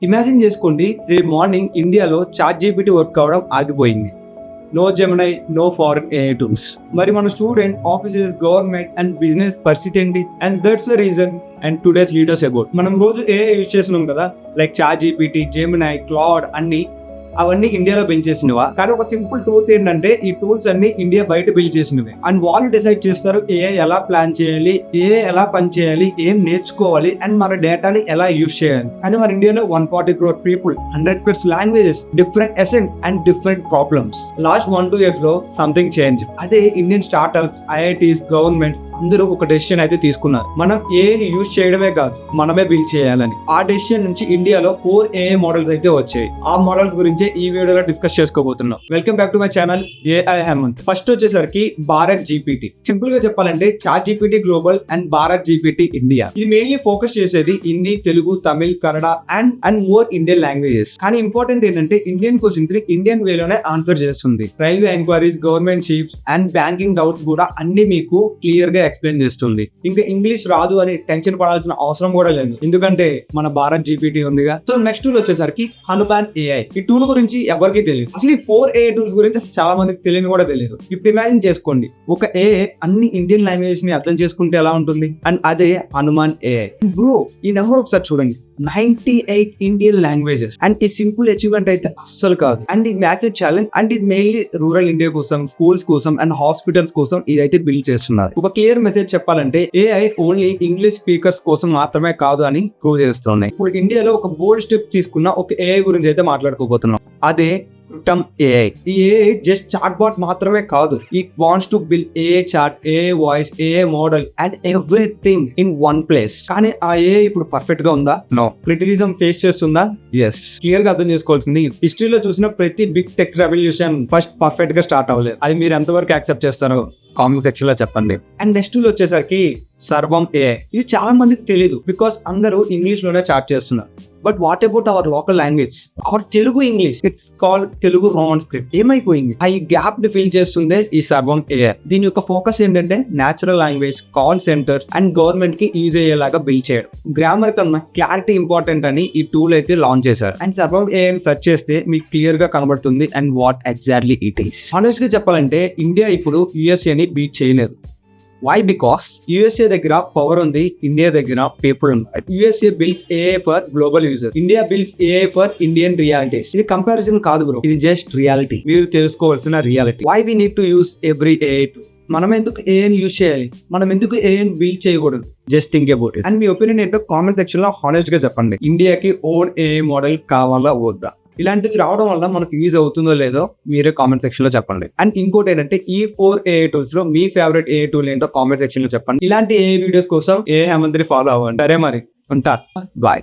Imagine చేసుకోండి, రేపు morning ఇండియాలో చాట్ జీపీటీ వర్క్ అవడం ఆగిపోయింది. No Gemini, no foreign AI tools. మరి మన student, offices, government and business పరిస్థితి ఏంటి? And that's the reason and today's leaders about. మనం రోజు ఏఐ యూజ్ చేస్తున్నాం కదా, like chat GPT, Gemini, Claude అన్ని. అవన్నీ ఇండియాలో బిల్డ్ చేసినవా? కానీ ఒక సింపుల్ ట్రూత్ ఏంటంటే ఈ టూల్స్ అన్ని ఇండియా బయట బిల్డ్ చేసినవి. అండ్ వాళ్ళు డిసైడ్ చేస్తారు ఏఐ ఎలా ప్లాన్ చేయాలి, ఏఐ ఎలా పని చేయాలి, ఏం నేర్చుకోవాలి, అండ్ మన డేటాని ఎలా యూజ్ చేయాలి. కానీ మన ఇండియాలో 140 crore people, 100+ languages, different essence and different problems. Last 1-2 years లో సంథింగ్ చేంజ్. అదే ఇండియన్ స్టార్ట్అప్స్, ఐఐటీస్, గవర్నమెంట్స్ అందరూ ఒక డెసిషన్ అయితే తీసుకున్నారు. మనం ఏఐని యూజ్ చేయడమే కాదు, మనమే బిల్డ్ చేయాలని. ఆ డెసిషన్ నుంచి ఇండియాలో 4 AI మోడల్స్ అయితే వచ్చాయి. ఆ మోడల్స్ గురించి ఈ వీడియోలో డిస్కస్ చేసుకోబోతున్నాం. Welcome back to my channel AI Hemanth. First వచ్చేసరికి భారత్ జీపీటీ. సింపుల్ గా చెప్పాలంటే chat GPT global and Bharat GPT India. ఇది మెయిన్లీ ఫోకస్ చేసేది Hindi, Telugu, Tamil, Kannada and more Indian languages. కానీ ఇంపార్టెంట్ ఏంటంటే ఇండియన్ క్వశ్చన్స్ ని ఇండియన్ వేలోనే ఆన్సర్ చేస్తుంది. Railway enquiries, government ships and banking doubts కూడా అన్ని మీకు క్లియర్ గా ఎక్స్ప్లెయిన్ చేస్తుంది. ఇంకా ఇంగ్లీష్ రాదు అని టెన్షన్ పడాల్సిన అవసరం కూడా లేదు, ఎందుకంటే మన భారత్ జీపీటీ ఉందిగా. సో నెక్స్ట్ టూల్ వచ్చేసరికి హనుమాన్ AI. ఈ టూల్ గురించి ఎవరికి తెలియదు. అసలు ఈ 4 AI టూల్స్ గురించి చాలా మందికి తెలియని కూడా తెలియదు. ఇప్పుడు ఇమాజిన్ చేసుకోండి, ఒక AI అన్ని ఇండియన్ లాంగ్వేజెస్ ని అర్థం చేసుకుంటే ఎలా ఉంటుంది. అండ్ అదే హనుమాన్ AI. బ్రో, ఈ నెంబర్ ఒకసారి చూడండి, 98 ఇండియన్ లాంగ్వేజెస్. అండ్ ఈ సింపుల్ అచీవ్మెంట్ అయితే అస్సలు కాదు. అండ్ ఇది మ్యాసివ్ ఛాలెంజ్. అండ్ ఇది మెయిన్లీ రూరల్ ఇండియా కోసం, స్కూల్స్ కోసం అండ్ హాస్పిటల్స్ కోసం ఇదైతే బిల్డ్ చేస్తున్నారు. ఒక క్లియర్ మెసేజ్ చెప్పాలంటే AI ఓన్లీ ఇంగ్లీష్ స్పీకర్స్ కోసం మాత్రమే కాదు అని ప్రూవ్ చేస్తున్నాయి. ఇప్పుడు ఇండియాలో ఒక బోల్డ్ స్టెప్ తీసుకున్న ఒక AI గురించి అయితే మాట్లాడుకోబోతున్నాం. అదే క్రిప్టమ్ AI. ఈ AI జస్ట్ చాట్ బాట్ మాత్రమే కాదు. It wants to build AI chat, AI voice, AI model and everything in one place. కానీ ఆ AI ఇప్పుడు పర్ఫెక్ట్ గా ఉందా? నో. క్రిటిసిజం ఫేస్ చేస్తుందా? ఎస్. క్లియర్ గా అర్థం చేసుకోవాల్సింది, హిస్టరీలో చూసిన ప్రతి big tech revolution first perfect గా స్టార్ట్ అవ్వలేదు. అది మీరు ఎంతవరకు యాక్సెప్ట్ చేస్తారో కామెంట్ సెక్షన్ లో చెప్పండి. అండ్ నెక్స్ట్ వచ్చేసరికి సర్వం AI. ఇది చాలా మందికి తెలియదు, బికాస్ అందరూ ఇంగ్లీష్ లోనే చాట్ చేస్తున్నారు. But what about our local language, our Telugu English? It's called Telugu Roman script. ఏమైపోయింది? ఈ గ్యాప్ ని ఫిల్ చేస్తుందే ఈ సర్వం AI. దీని యొక్క ఫోకస్ ఏంటంటే natural language, call centres and government కి యూజ్ అయ్యేలాగా బిల్డ్ చేయడం. గ్రామర్ కన్నా క్లారిటీ ఇంపార్టెంట్ అని ఈ టూల్ అయితే లాంచ్ చేశారు. అండ్ సర్వం AI సెర్చ్ చేస్తే మీకు క్లియర్ గా కనబడుతుంది and what exactly it is. Honest గా చెప్పాలంటే ఇండియా ఇప్పుడు USA ని బీట్ చేయలేదు. వై? బికాస్ USA దగ్గర పవర్ ఉంది, ఇండియా దగ్గర పీపుల్ ఉన్నారు. USA builds AI for global user, India builds AI for Indian realities. ఇది కంపారిజన్ కాదు బ్రో, ఇది జస్ట్ రియాలిటీ. మీరు తెలుసుకోవాల్సిన reality. Why we need to use every AI tool? మనం ఎందుకు AI యూజ్ చేయాలి? మనం ఎందుకు AI బిల్డ్ చేయకూడదు? Just think about it. And me opinion ఏంటో కామెంట్ సెక్షన్ లో హానెస్ట్ గా చెప్పండి. ఇండియాకి ఓన్ AI మోడల్ కావాలా వద్దా? ఇలాంటివి రావడం వల్ల మనకు యూజ్ అవుతుందో లేదో మీరే కామెంట్ సెక్షన్ లో చెప్పండి. అండ్ ఇంకోటి ఏంటంటే ఈ 4 AI టూల్స్ లో మీ ఫేవరెట్ AI టూల్ ఏంటో కామెంట్ సెక్షన్ లో చెప్పండి. ఇలాంటి AI వీడియోస్ కోసం AI హేమంత్ ని ఫాలో అవ్వండి. సరే మరి ఉంటా, బాయ్.